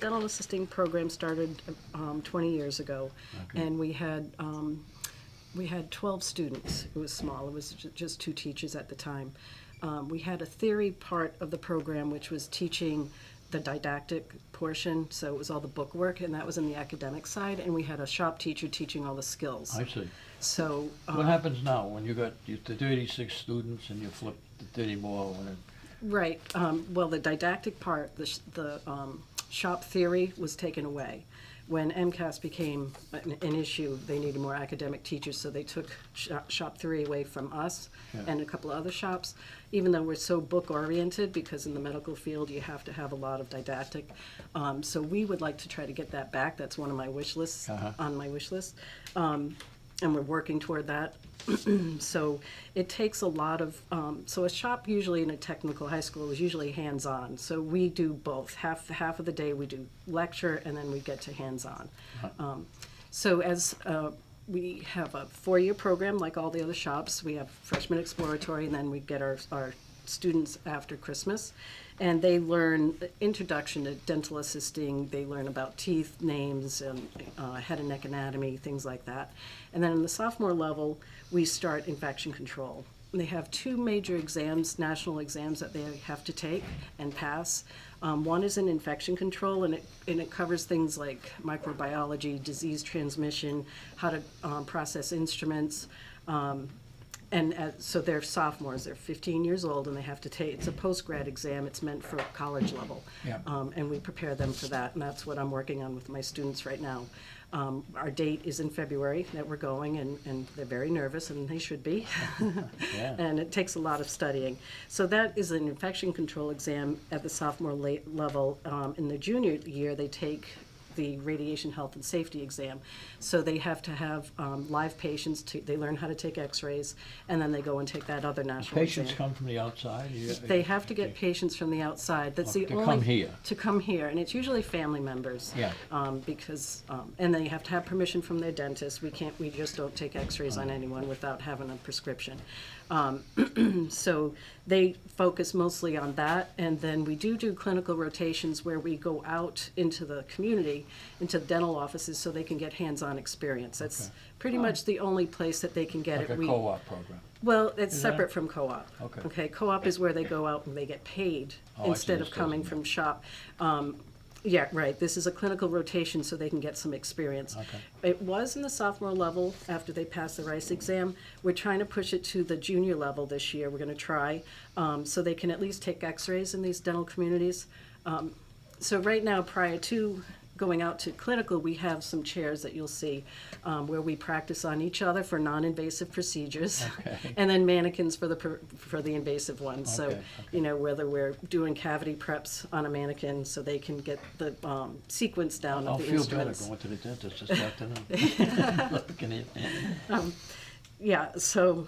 dental assisting program started 20 years ago, Okay. and we had 12 students. It was small. It was just 2 teachers at the time. We had a theory part of the program, which was teaching the didactic portion, so it was all the book work, and that was in the academic side, and we had a shop teacher teaching all the skills. I see. So What happens now when you got the 36 students and you flip the 30 more? right. Well, the didactic part, the shop theory was taken away. When MCAS became an issue, they needed more academic teachers, so they took shop theory away from us and a couple of other shops, even though we're so book-oriented, because in the medical field you have to have a lot of didactic. So we would like to try to get that back. That's one of my wish lists, on my wish list. And we're working toward that. So it takes a lot of, so a shop usually in a technical high school is usually hands-on. So we do both. Half of the day we do lecture, and then we get to hands-on. So as we have a 4-year program like all the other shops. We have freshman exploratory, and then we get our students after Christmas. And they learn introduction to dental assisting. They learn about teeth, names, and head and neck anatomy, things like that. And then in the sophomore level, we start infection control. They have 2 major exams, national exams, that they have to take and pass. One is in infection control, and it covers things like microbiology, disease transmission, how to process instruments. So they're sophomores, they're 15 years old, and they have to take, it's a post-grad exam, it's meant for college level. Yeah. And we prepare them for that, and that's what I'm working on with my students right now. Our date is in February that we're going, and they're very nervous, and they should be. Yeah. And it takes a lot of studying. So that is an infection control exam at the sophomore level. In the junior year, they take the radiation health and safety exam. So they have to have live patients, they learn how to take x-rays, and then they go and take that other national Patients exam. come from the outside? They have to get patients from the outside. That's the to only come here. To come here, and it's usually family members. Yeah. Because and they have to have permission from their dentist. We just don't take x-rays on anyone without having a prescription. So they focus mostly on that, and then we do clinical rotations where we go out into the community, into dental offices, so they can get hands-on experience. That's pretty much the only place that they can get Like it. a co-op program? Well, it's Is separate that- from co-op. Okay. Co-op is where they go out and they get paid Oh, I see. instead of This coming doesn't- from shop. Yeah, right. This is a clinical rotation so they can get some experience. Okay. It was in the sophomore level after they passed the RICE exam. We're trying to push it to the junior level this year. We're going to try so they can at least take x-rays in these dental communities. So right now, prior to going out to clinical, we have some chairs that you'll see where we practice on each other for non-invasive procedures, Okay. and then mannequins for the invasive ones. So, Okay, you know, whether we're doing cavity preps on a mannequin so they can get the sequence down I'll of the feel better instruments. going to the dentist this afternoon. Looking at Yeah, so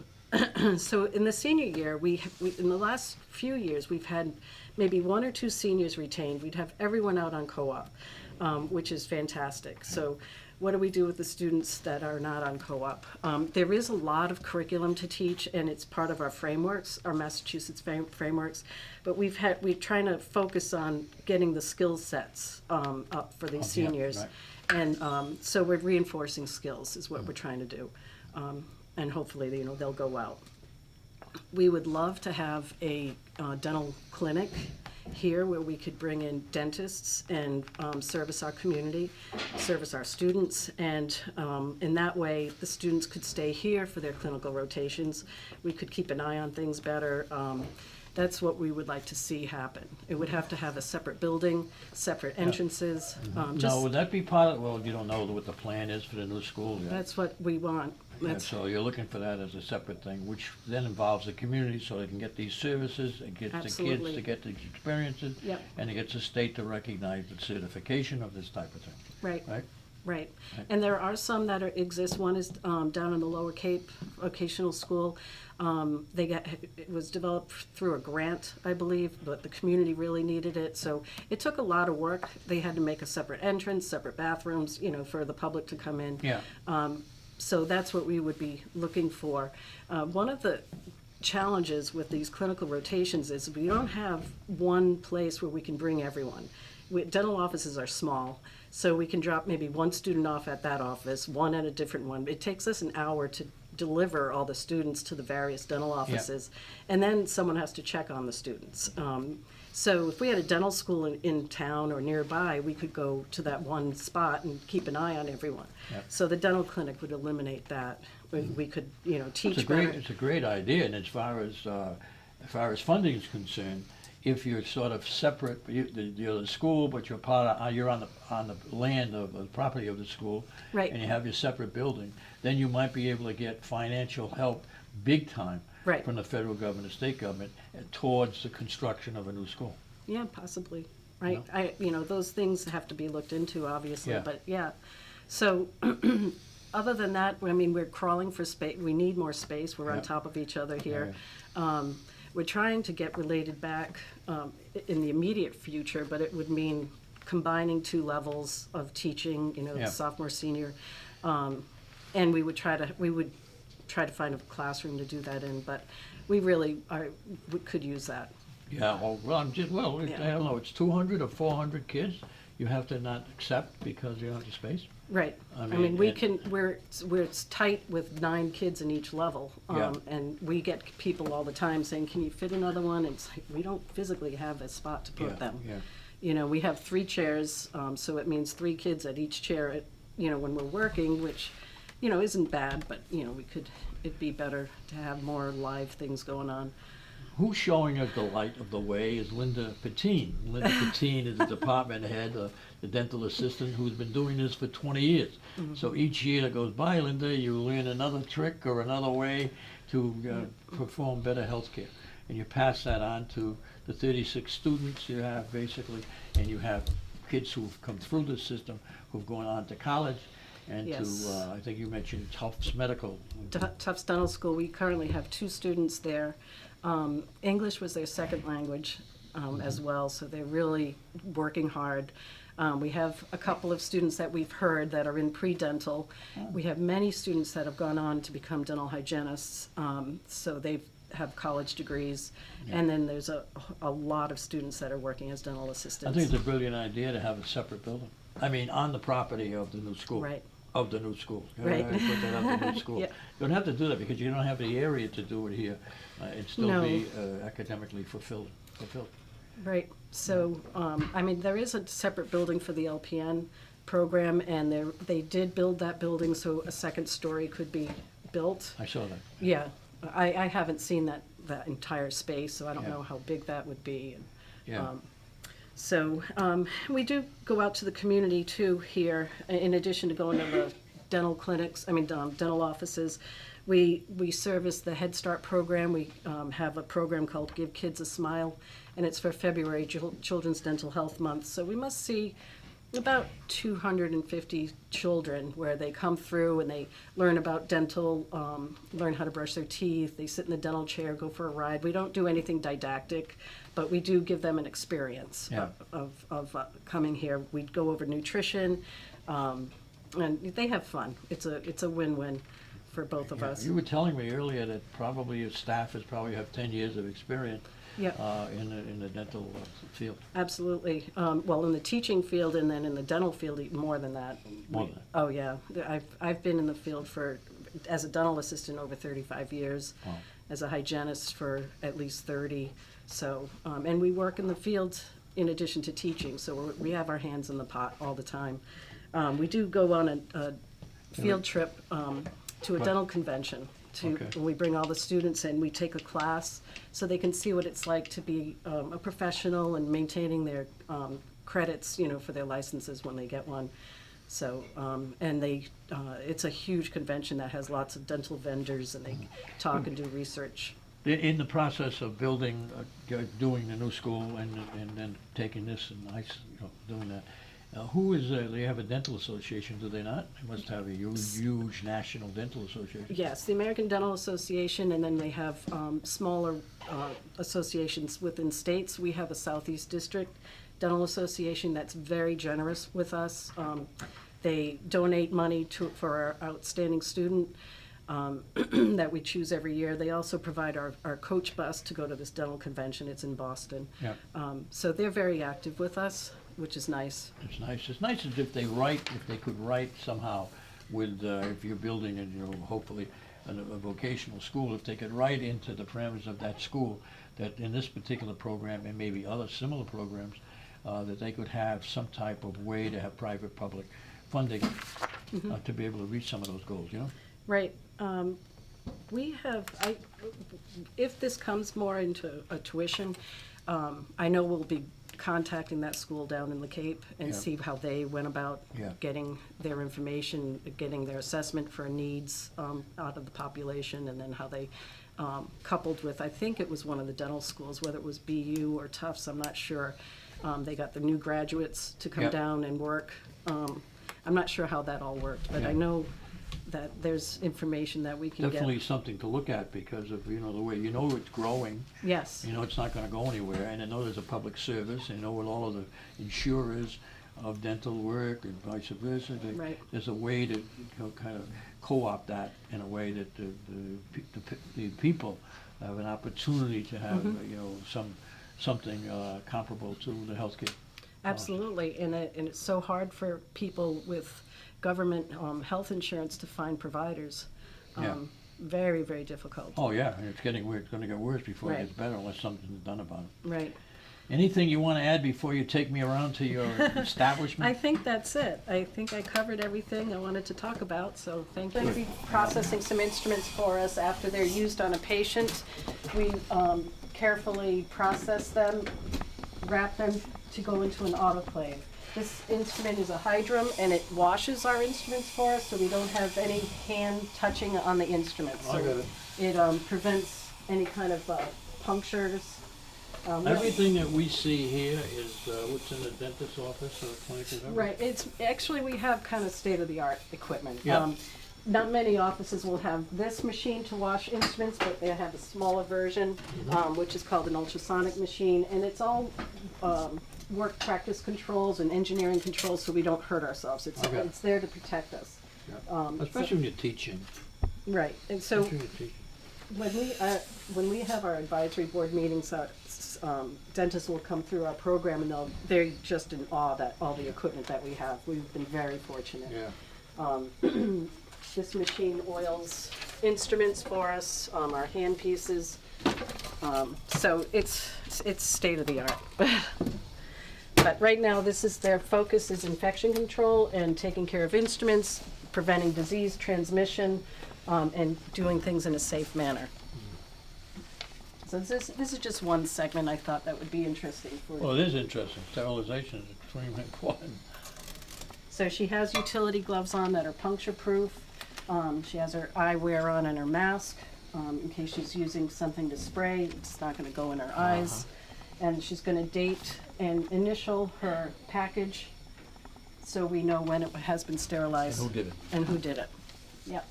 so in the senior year, we in the last few years, we've had maybe 1 or 2 seniors retained. We'd have everyone out on co-op, which is fantastic. So what do we do with the students that are not on co-op? There is a lot of curriculum to teach, and it's part of our frameworks, our Massachusetts frameworks, but we're trying to focus on getting the skill sets up for these Yeah, seniors. right. And so we're reinforcing skills is what we're trying to do. And hopefully, you know, they'll go out. We would love to have a dental clinic here where we could bring in dentists and service our community, service our students, and in that way, the students could stay here for their clinical rotations. We could keep an eye on things better. That's what we would like to see happen. It would have to have a separate building, separate entrances. Now, would that be part of, well, you don't know what the plan is for the new school yet? That's what we want. Yeah, so you're looking for that as a separate thing, which then involves the community so they can get these services, and get the kids Absolutely. to get these experiences, Yep. and it gets the state to recognize the certification of this type of thing, Right. right? Right, Right. and there are some that exist. One is down in the Lower Cape Vocational School. It was developed through a grant, I believe, but the community really needed it. So it took a lot of work. They had to make a separate entrance, separate bathrooms, you know, for the public to come in. Yeah. So that's what we would be looking for. One of the challenges with these clinical rotations is we don't have one place where we can bring everyone. dental offices are small, so we can drop maybe one student off at that office, one at a different one. It takes us an hour to deliver all the students to the various dental offices, and then someone has to check on the students. So if we had a dental school in town or nearby, we could go to that one spot and keep an eye on everyone. Yep. So the dental clinic would eliminate that. We could, teach It's better. it's a great idea, and as far as funding is concerned, if you're sort of separate, you're the school, but you're on the land of the property of the school, Right. and you have your separate building, then you might be able to get financial help, big time, Right. from the federal government, the state government, towards the construction of a new school. Yeah, possibly, right? Those things have to be looked into, obviously, Yeah. but yeah. So, other than that, we're crawling for space. We need more space. We're on Yeah. top of each other here. We're trying to get related back in the immediate future, but it would mean combining two levels of teaching, Yeah. sophomore, senior. And we would try to find a classroom to do that in, but we could use that. Yeah, I don't know, it's 200 or 400 kids you have to not accept because you don't have the space? Right. I mean, we're tight with 9 kids in each level. Yeah. And we get people all the time saying, can you fit another one? And it's like, we don't physically have a spot to put Yeah, them. yeah. We have 3 chairs, so it means 3 kids at each chair, when we're working, which, isn't bad, but, it'd be better to have more live things going on. Who's showing us the light of the way is Linda Patine. Linda Patine is the department head, the dental assistant, who's been doing this for 20 years. Mm-hmm. So each year that goes by, Linda, you learn another trick or another way to perform better health care. And you pass that on to the 36 students you have, basically, and you have kids who've come through the system, who've gone on to college, and Yes. to, I think you mentioned Tufts Medical. Tufts Dental School, we currently have 2 students there. English was their second language as well, so they're really working hard. We have a couple of students that we've heard that are in pre-dental. We have many students that have gone on to become dental hygienists, so they have college degrees. Yeah. And then there's a lot of students that are working as dental I assistants. think it's a brilliant idea to have a separate building. I mean, on the property of the new school. Right. Of the new school. Right. Put that up, the new school. Yeah. You don't have to do that because you don't have the area to do it here. It'd still No. be academically fulfilled. Right, so, there is a separate building for the LPN program, and they did build that building so a second story could be built. I saw that. Yeah, I haven't seen that entire space, so I don't Yeah. know how big that would be. Yeah. So, we do go out to the community too here, in addition to going to the dental clinics, dental offices. We service the Head Start program. We have a program called Give Kids a Smile, and it's for February, Children's Dental Health Month. So we must see about 250 children where they come through and they learn about dental, learn how to brush their teeth, they sit in the dental chair, go for a ride. We don't do anything didactic, but we do give them an experience Yeah. of coming here. We go over nutrition, and they have fun. It's a win-win for both of Yeah. us. You were telling me earlier that probably your staff have 10 years of experience Yep. in the dental field. Absolutely. Well, in the teaching field and then in the dental field, even more than that. More than that. Oh, yeah. I've been in the field as a dental assistant over 35 years, Wow. as a hygienist for at least 30. So, and we work in the field in addition to teaching, so we have our hands in the pot all the time. We do go on a field trip to a dental convention. Okay. When we bring all the students in, we take a class so they can see what it's like to be a professional and maintaining their credits, for their licenses when they get one. So, and it's a huge convention that has lots of dental vendors, and they talk and do research. In the process of building, doing the new school and then taking this and doing that, they have a dental association, do they not? They must have a huge national dental association. Yes, the American Dental Association, and then they have smaller associations within states. We have a Southeast District Dental Association that's very generous with us. They donate money for our outstanding student that we choose every year. They also provide our coach bus to go to this dental convention. It's in Boston. Yeah. So they're very active with us. which is nice. It's nice. It's nice as if they could write somehow with, if you're building, and hopefully a vocational school, if they could write into the parameters of that school that in this particular program and maybe other similar programs, that they could have some type of way to have private-public funding to be able to reach some of those goals, Right. We have, if this comes more into a tuition, I know we'll be contacting that school down in the Cape and Yeah. see how they went about Yeah. getting their information, getting their assessment for needs out of the population, and then how they coupled with, I think it was one of the dental schools, whether it was BU or Tufts, I'm not sure. They got the new graduates to come Yep. down and work. I'm not sure how that all worked, but Yeah. I know that there's information that we can get. Definitely something to look at because of, the way, it's growing. Yes. It's not gonna go anywhere, and I know there's a public service, with all of the insurers of dental work and vice versa, Right. there's a way to, kind of co-opt that in a way that the people have an opportunity to have, something comparable to the healthcare. Absolutely, and it's so hard for people with government health insurance to find providers. Yeah. Very, very difficult. Oh, yeah, and it's gonna get worse before it Right. gets better unless something's done about it. Right. Anything you wanna add before you take me around to your establishment? I think that's it. I think I covered everything I wanted to talk about, so thank you. Going to be processing some instruments for us after they're used on a patient. We carefully process them, wrap them to go into an autoclave. This instrument is a hydrum, and it washes our instruments for us, so we don't have any hand touching on the instruments. I got it. It prevents any kind of punctures. Everything that we see here is what's in the dentist's office or clinic, is that Right, it's, actually, we have kind of state-of-the-art equipment. Yeah. Not many offices will have this machine to wash instruments, but they have a smaller version, which is called an ultrasonic machine, and it's all work practice controls and engineering controls, so we don't hurt ourselves. Okay. It's there to protect us. Especially when you're teaching. Right, and so Especially when you're teaching. when we have our advisory board meetings, dentists will come through our program, and they're just in awe that all the equipment that we have. We've been very fortunate. Yeah. This machine oils instruments for us, our hand pieces. So it's state of the art. But right now, their focus is infection control and taking care of instruments, preventing disease transmission, and doing things in a safe manner. So this is just one segment I thought that would be interesting for Well, it is interesting. Sterilization is extremely important. So she has utility gloves on that are puncture proof. She has her eyewear on and her mask in case she's using something to spray. It's not going to go in her eyes. And she's going to date and initial her package so we know when it has been sterilized. And who did it? And who did it. Yep.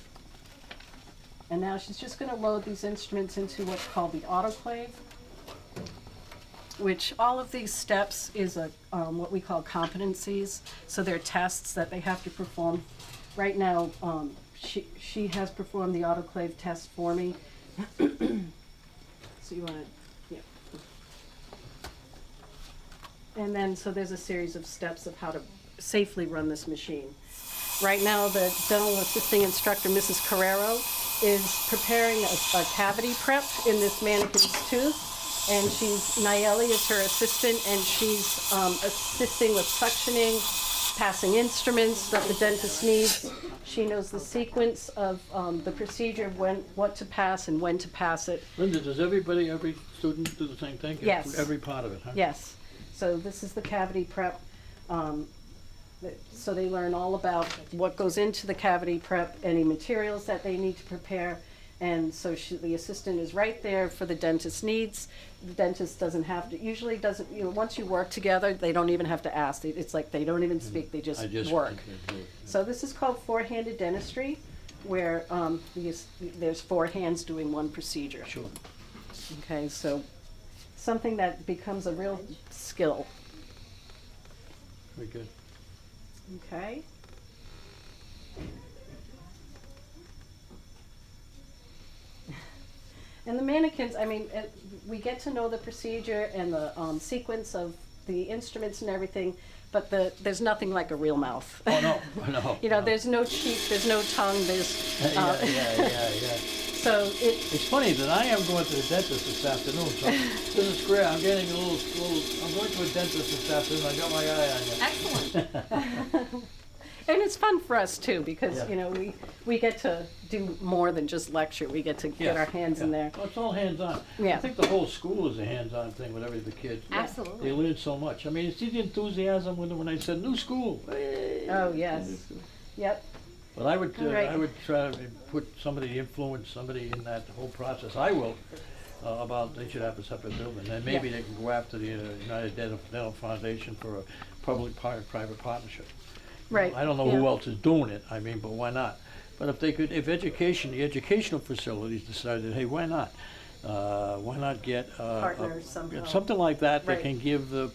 And now she's just going to load these instruments into what's called the autoclave, which all of these steps is what we call competencies. So they're tests that they have to perform. Right now, she has performed the autoclave test for me. So you want to, yeah. And then, so there's a series of steps of how to safely run this machine. Right now, the dental assisting instructor, Mrs. Carrero, is preparing a cavity prep in this mannequin's tooth. And Nayeli is her assistant, and she's assisting with suctioning, passing instruments that the dentist needs. She knows the sequence of the procedure, what to pass and when to pass it. Linda, does every student do the same thing? Yes. Every part of it, huh? Yes. So this is the cavity prep. So they learn all about what goes into the cavity prep, any materials that they need to prepare. And so the assistant is right there for the dentist's needs. The dentist usually doesn't, once you work together, they don't even have to ask. It's like they don't even speak, they just work. So this is called four-handed dentistry, where there's four hands doing one procedure. Sure. Okay, so something that becomes a real skill. Very good. Okay. And the mannequins, we get to know the procedure and the sequence of the instruments and everything, but there's nothing like a real mouth. Oh, no, no. You know, no. there's no cheek, there's no tongue, there's, Yeah. so It's funny that I am going to the dentist this afternoon, so this is great. I'm getting a little, I'm going to a dentist this afternoon. I got my eye on you. Excellent. and it's fun for us too, because, Yeah. you know, we get to do more than just lecture, we get to get our hands in there. Well, it's all hands-on. Yeah. I think the whole school is a hands-on thing with every the kids. Absolutely. They learn so much. I mean, see the enthusiasm when I said new school. Hey! Oh, yes, yep. But I would, All right. I would try to put somebody, influence somebody in that whole process. I will, about they should have a separate building. And maybe Yeah. they can go after the United Dental Foundation for a public-private partnership. Right. I don't know who yeah. else is doing it, I mean, but why not? But if they could, if the educational facilities decided, hey, why not? Why not get Partners somehow. something like that that Right. can give the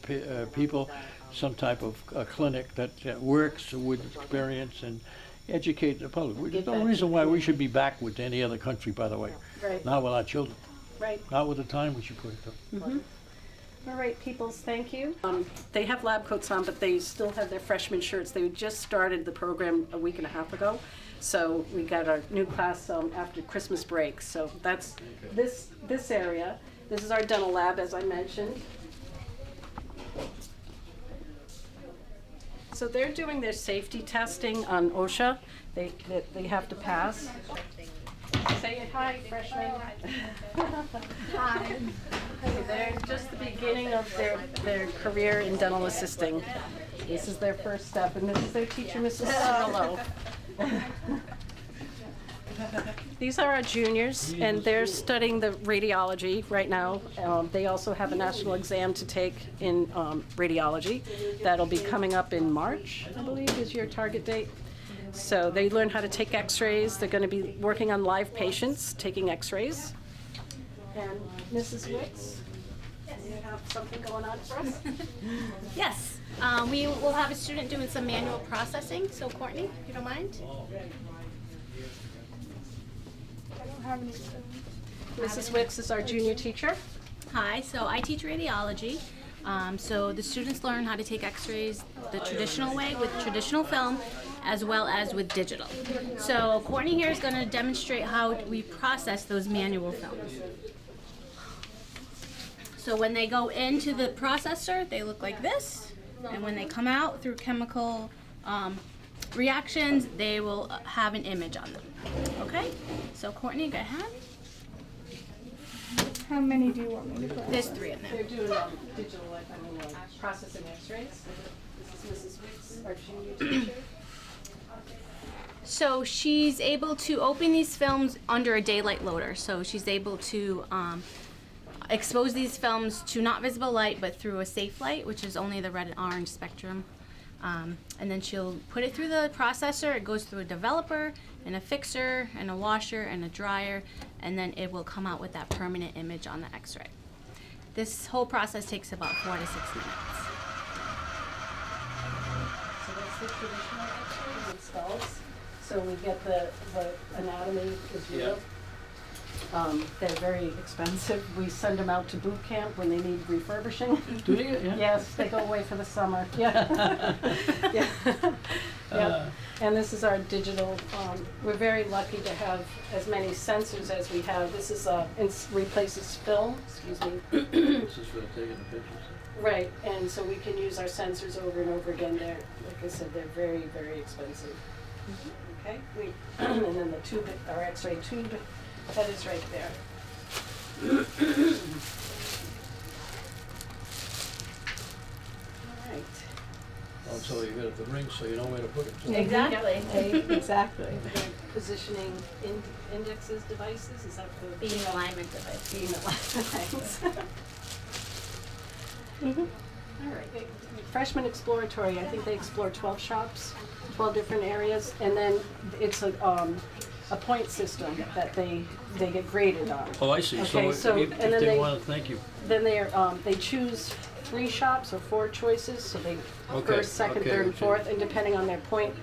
people some type of clinic that works with experience and educate the public. Give There's back no to reason the why we community. should be backward to any other country, by the way. Right, Not with our children, right. not with the time we should put it to. All right, peoples, thank you. They have lab coats on, but they still have their freshman shirts. They just started the program a week and a half ago. So we got our new class after Christmas break. So that's this area. This is our dental lab, as I mentioned. So they're doing their safety testing on OSHA. They have to pass. Say it, hi, freshmen. Hi. They're just the beginning of their career in dental assisting. This is their first step, and this is their teacher, Mrs. Solo. These are our juniors, and they're studying the radiology right now. They also have a national exam to take in radiology. That'll be coming up in March, I believe, is your target date. So they learn how to take x-rays. They're going to be working on live patients, taking x-rays. And Mrs. Wicks, you have something going on for us? Yes. We will have a student doing some manual processing. So Courtney, if you don't mind. Mrs. Wicks is our junior teacher. Hi. So I teach radiology. So the students learn how to take x-rays the traditional way with traditional film as well as with digital. So Courtney here is going to demonstrate how we process those manual films. So when they go into the processor, they look like this. And when they come out through chemical reactions, they will have an image on them. Okay? So Courtney, go ahead. How many do you want me to put? There's 3 in there. They're doing digital, processing x-rays. This is Mrs. Wicks, our junior teacher. So she's able to open these films under a daylight loader. So she's able to expose these films to not visible light, but through a safe light, which is only the red and orange spectrum. And then she'll put it through the processor. It goes through a developer and a fixer and a washer and a dryer, and then it will come out with that permanent image on the x-ray. This whole process takes about 4 to 6 minutes. So that's the traditional x-ray with skulls. So we get the anatomy is real. They're very expensive. We send them out to boot camp when they need refurbishing. Do they? Yeah. Yes, they go away for the summer. Yeah. Yeah. Yeah. And this is our digital. We're very lucky to have as many sensors as we have. This is replaces film. Excuse me. This is for taking the pictures. Right, and so we can use our sensors over and over again. They're, like I said, they're very, very expensive. Okay, and then the tube, our X-ray tube, that is right there. All right. Also, you got it the ring, so you know where to put it. Exactly. Exactly. Positioning indexes, devices, is that the? Being alignment device. Being alignments. All right. Freshman exploratory, I think they explore 12 shops, 12 different areas, and then it's a point system that they get graded on. Oh, I see. Okay, so, if and then they they- want to, thank you. Then they choose 3 shops or 4 choices, so they Okay, first, second, okay, third, and okay. fourth, and depending on their point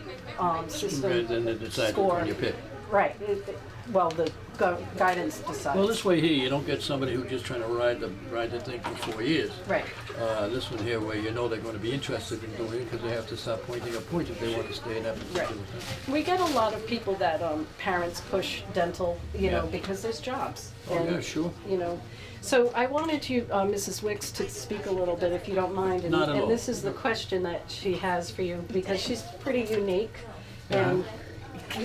system Then they decide which score. one you pick. Right, well, the guidance decides. Well, this way here, you don't get somebody who's just trying to ride the thing for 4 years. Right. This one here, where you know they're going to be interested in doing it, because they have to start pointing a point if they want to stay in that particular thing. We get a lot of people that parents push dental, you know, Yeah. because there's jobs. Oh, And, yeah, sure. You know, so I wanted you, Mrs. Wicks, to speak a little bit, if you don't mind. And, Not at all. and this is the question that she has for you, because she's pretty unique. And,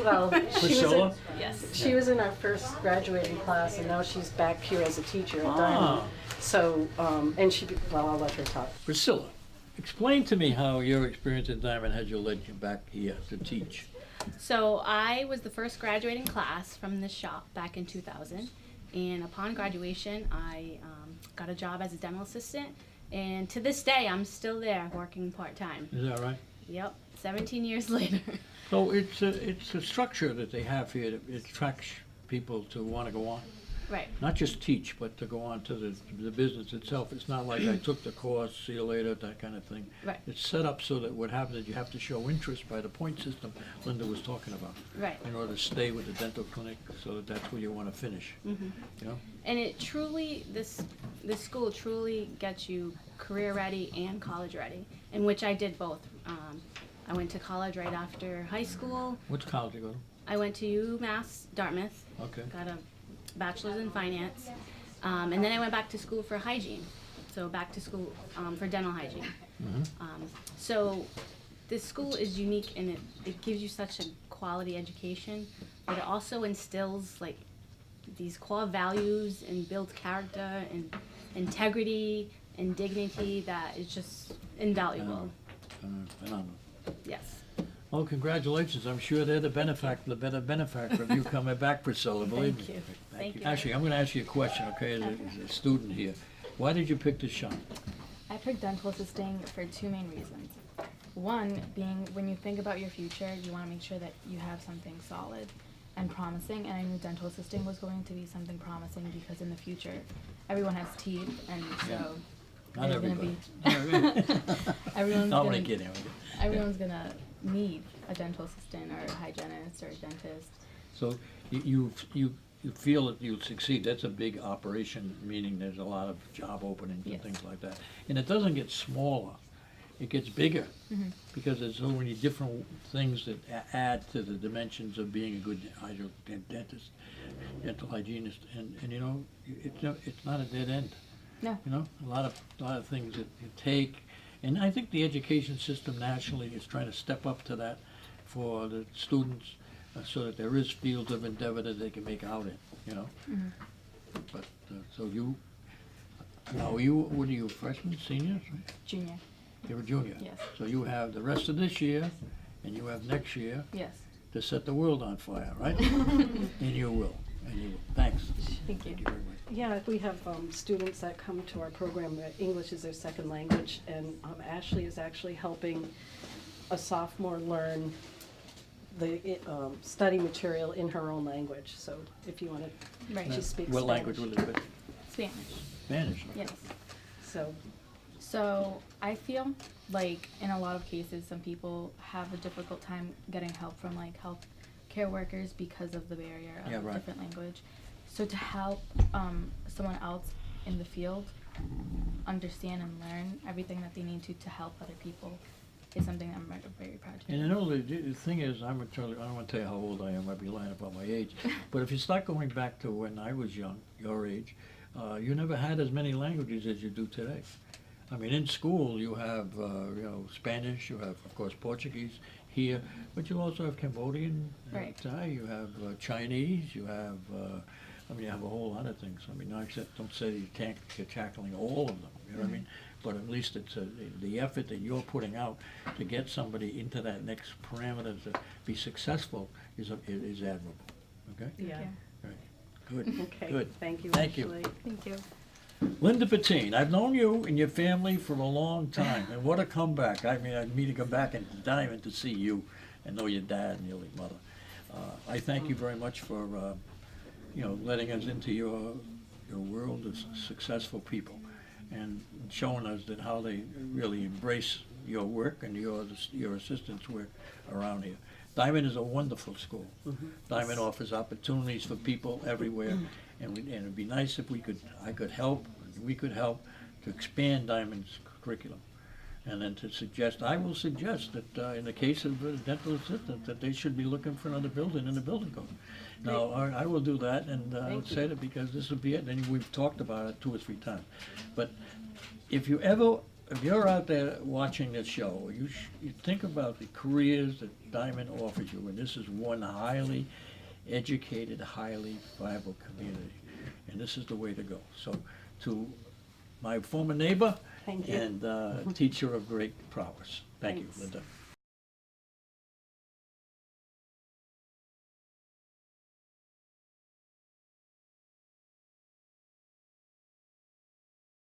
well, Priscilla? she was in our first graduating class, and now she's back here as a teacher at Diman. Ah. So, and well, I'll let her talk. Priscilla, explain to me how your experience at Diamond has you led you back here to teach. So I was the first graduating class from this shop back in 2000, and upon graduation, I got a job as a dental assistant, and to this day, I'm still there working part-time. Is that right? Yep, 17 years later. So it's a structure that they have here that attracts people to want to go on. Right. Not just teach, but to go on to the business itself. It's not like I took the course, see you later, that kind of thing. Right. It's set up so that what happens is you have to show interest by the point system Linda was talking about. Right. In order to stay with the dental clinic, so that that's where you want to finish. Mm-hmm. You know? And it truly, this school truly gets you career ready and college ready, in which I did both. I went to college right after high school. Which college you go to? I went to UMass Dartmouth. Okay. Got a bachelor's in finance, and then I went back to school for hygiene. So back to school for dental hygiene. So this school is unique in it gives you such a quality education, but it also instills like these core values and builds character and integrity and dignity that is just invaluable. Phenomenal. Yes. Well, congratulations. I'm sure they're the better benefactor of you coming back, Priscilla, believe me. Thank you. Thank you. Actually, I'm going to ask you a question, okay, as a student here. Why did you pick this shop? I picked dental assisting for two main reasons. One being, when you think about your future, you want to make sure that you have something solid and promising, and I knew dental assisting was going to be something promising because in the future, everyone has teeth, and Yeah. so Not there's gonna everybody. everyone's No, I'm gonna only kidding. everyone's gonna need a dental assistant or a hygienist or a dentist. So you feel that you'll succeed. That's a big operation, meaning there's a lot of job openings and Yes. things like that. And it doesn't get smaller. It gets bigger because there's so many different things that add to the dimensions of being a good dentist, dental hygienist. And you know, it's not a dead end. No. You know, a lot of things that you take, and I think the education system nationally is trying to step up to that for the students, so that there is fields of endeavor that they can make out in. You know, but so you now what are you, freshmen, seniors? Junior. You're a junior. Yes. So you have the rest of this year, and you have next year Yes. to set the world on fire, right? And you will. And you will. Thanks. Thank you. Thank you very much. Yeah, we have students that come to our program that English is their second language, and Ashley is actually helping a sophomore learn the study material in her own language. So if you want to, Right. she speaks What Spanish. language was it? Spanish. Spanish. Yes. So, So I feel like in a lot of cases, some people have a difficult time getting help from like health care workers because of the barrier of Yeah, right. different language. So to help someone else in the field understand and learn everything that they need to help other people is something that I'm very proud to do. And you know, the thing is, I don't want to tell you how old I am, I'd be lying about my age, but if you start going back to when I was young, your age, you never had as many languages as you do today. I mean, in school, you have, Spanish, you have, of course, Portuguese here, but you also have Cambodian, Right. Thai, you have Chinese, you have, you have a whole lot of things. I mean, don't say you're tackling all of them, you know what I mean? But at least it's the effort that you're putting out to get somebody into that next parameter to be successful is admirable, okay? yeah. you. Right. Good, Okay, good. thank you, Thank you. Ashley. Thank you. Linda Patine, I've known you and your family for a long time, and what a comeback. I mean, me to come back and Diamond to see you and know your dad and your late mother. I thank you very much for, letting us into your world of successful people and showing us that how they really embrace your work and your assistance work around here. Diman is a wonderful school. Diman offers opportunities for people everywhere, and it'd be nice if we could help to expand Diman's curriculum. And then I will suggest that in the case of dental assistants, that they should be looking for another building in the building code. Now, I will do that and Thank say that because this will be it, and we've talked about it 2 or 3 times. But if you're out there watching this show, you think about the careers that Diman offers you, and this is one highly educated, highly viable community, and this is the way to go. So, to my former neighbor Thank you. and teacher of great prowess. Thank you, Thanks. Linda.